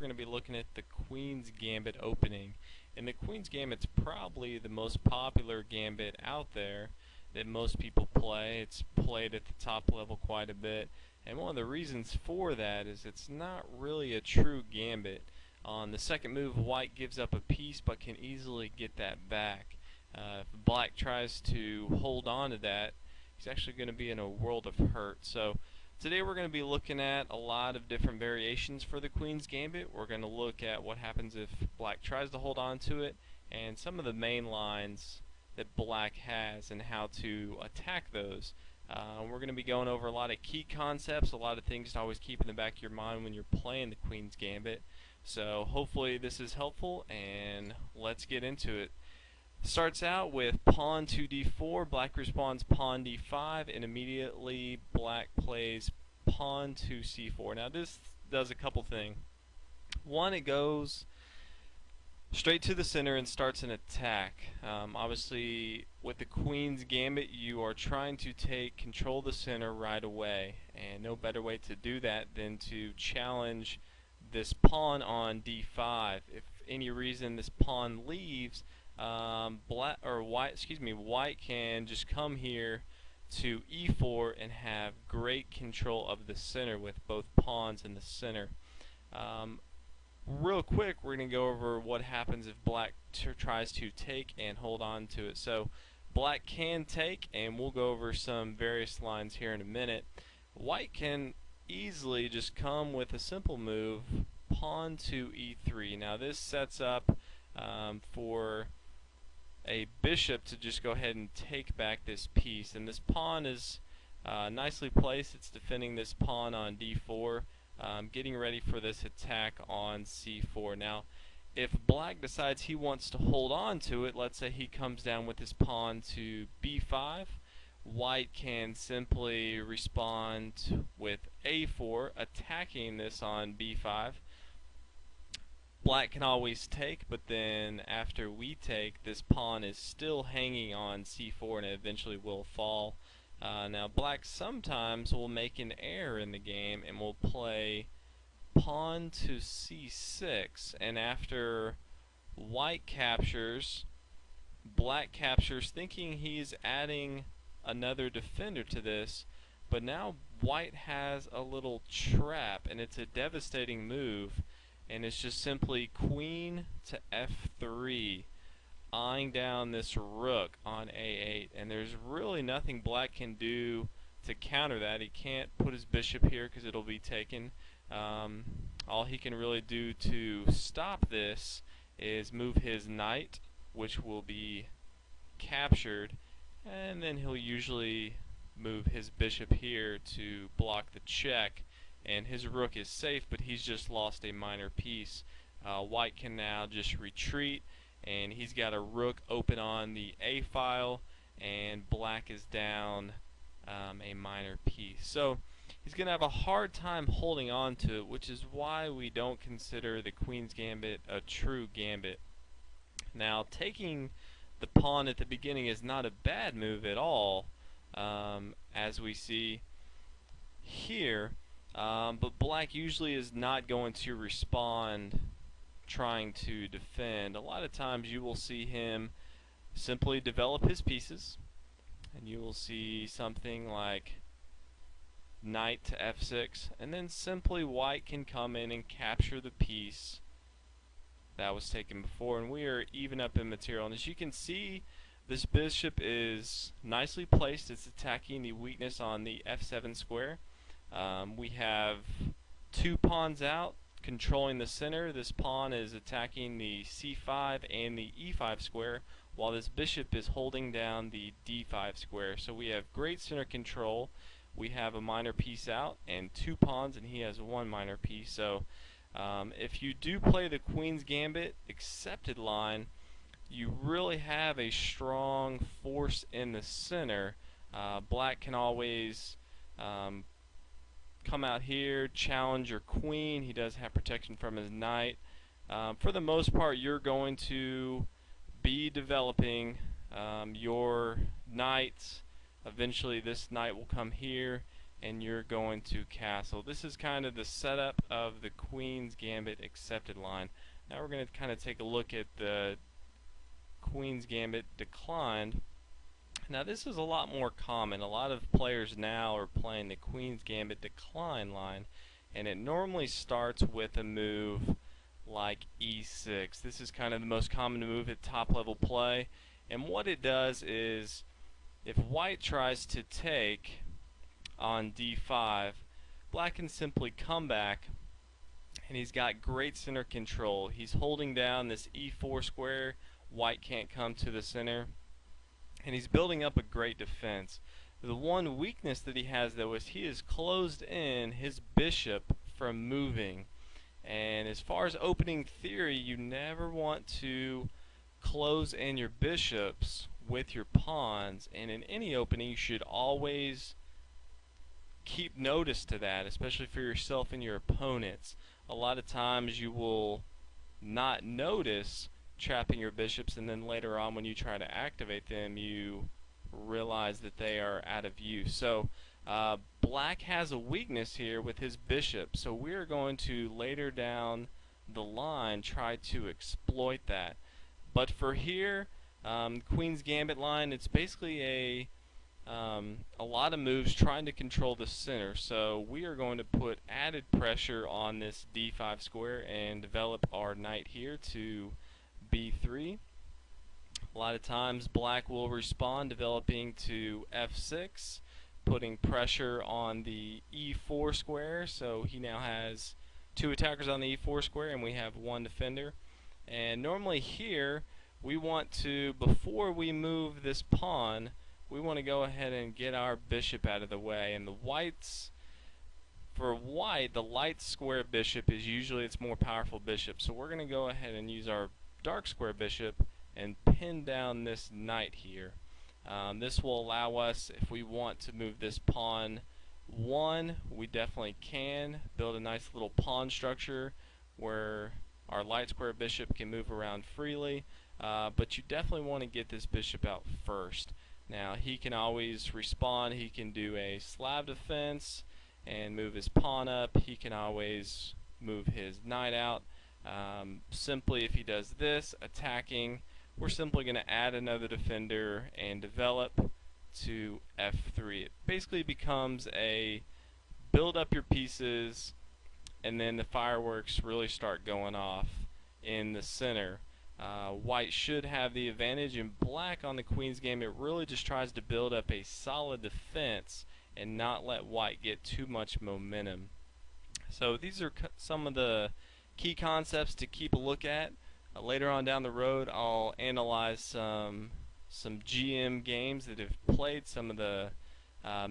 going to be looking at the Queen's Gambit opening. And the Queen's Gambit's probably the most popular gambit out there that most people play. It's played at the top level quite a bit. And one of the reasons for that is it's not really a true gambit. On the second move, white gives up a piece but can easily get that back. If black tries to hold on to that, he's actually going to be in a world of hurt. So today we're going to be looking at a lot of different variations for the Queen's Gambit. We're going to look at what happens if black tries to hold on to it and some of the main lines that black has and how to attack those. We're going to be going over a lot of key concepts, a lot of things to always keep in the back of your mind when you're playing the Queen's Gambit. So hopefully this is helpful, and let's get into it. Starts out with pawn to d4, black responds pawn d5, and immediately black plays pawn to c4. Now this does a couple things. One, it goes straight to the center and starts an attack. Obviously with the Queen's Gambit you are trying to take control of the center right away, and no better way to do that than to challenge this pawn on d5. If any reason this pawn leaves, white can just come here to e4 and have great control of the center with both pawns in the center. Real quick, we're going to go over what happens if black tries to take and hold on to it. So black can take, and we'll go over some various lines here in a minute. White can easily just come with a simple move, pawn to e3. Now this sets up for a bishop to just go ahead and take back this piece, and this pawn is nicely placed. It's defending this pawn on d4, getting ready for this attack on c4. Now if black decides he wants to hold on to it, let's say he comes down with his pawn to b5, white can simply respond with a4, attacking this on b5. Black can always take, but then after we take, this pawn is still hanging on c4 and it eventually will fall. Now black sometimes will make an error in the game and will play pawn to c6, and after white captures, black captures, thinking he's adding another defender to this, but now white has a little trap, and it's a devastating move, and it's just simply queen to f3, eyeing down this rook on a8, and there's really nothing black can do to counter that. He can't put his bishop here because it'll be taken. All he can really do to stop this is move his knight, which will be captured, and then he'll usually move his bishop here to block the check, and his rook is safe, but he's just lost a minor piece. White can now just retreat, and he's got a rook open on the a file, and black is down a minor piece. So he's going to have a hard time holding on to it, which is why we don't consider the Queen's Gambit a true gambit. Now taking the pawn at the beginning is not a bad move at all, as we see here, but black usually is not going to respond trying to defend. A lot of times you will see him simply develop his pieces, and you will see something like knight to f6, and then simply white can come in and capture the piece that was taken before, and we are even up in material. And as you can see, this bishop is nicely placed. It's attacking the weakness on the f7 square. We have two pawns out controlling the center. This pawn is attacking the c5 and the e5 square, while this bishop is holding down the d5 square. So we have great center control. We have a minor piece out and two pawns, and he has one minor piece. So if you do play the Queen's Gambit accepted line, you really have a strong force in the center. Black can always come out here, challenge your queen. He does have protection from his knight. For the most part, you're going to be developing your knights. Eventually this knight will come here. and you're going to castle. This is kind of the setup of the Queen's Gambit accepted line. Now we're going to kind of take a look at the Queen's Gambit declined. Now this is a lot more common. A lot of players now are playing the Queen's Gambit decline line, and it normally starts with a move like e6. This is kind of the most common move at top level play, and what it does is if white tries to take on d5, black can simply come back, and he's got great center control. He's holding down this e4 square. White can't come to the center, and he's building up a great defense. The one weakness that he has, though, is he has closed in his bishop from moving. And as far as opening theory, you never want to close in your bishops with your pawns, and in any opening you should always keep notice to that, especially for yourself and your opponents. A lot of times you will not notice trapping your bishops, and then later on when you try to activate them you realize that they are out of use. So black has a weakness here with his bishop, so we're going to later down the line try to exploit that. But for here, Queen's Gambit line, it's basically a lot of moves trying to control the center, so we are going to put added pressure on this d5 square and develop our knight here to b3. A lot of times black will respond developing to f6, putting pressure on the e4 square, so he now has two attackers on the e4 square and we have one defender. And normally here we want to, before we move this pawn, we want to go ahead and get our bishop out of the way. And the whites, for white, the light square bishop is usually its more powerful bishop, so we're going to go ahead and use our dark square bishop and pin down this knight here. This will allow us, if we want to move this pawn one, we definitely can build a nice little pawn structure where our light square bishop can move around freely, but you definitely want to get this bishop out first. Now he can always respond. He can do a Slav defense and move his pawn up. He can always move his knight out. Simply, if he does this, attacking, we're simply going to add another defender and develop to f3. It basically becomes a build up your pieces, and then the fireworks really start going off in the center. White should have the advantage, and black on the Queen's Gambit really just tries to build up a solid defense and not let white get too much momentum. So these are some of the key concepts to keep a look at. Later on down the road I'll analyze some GM games that have played some of the matches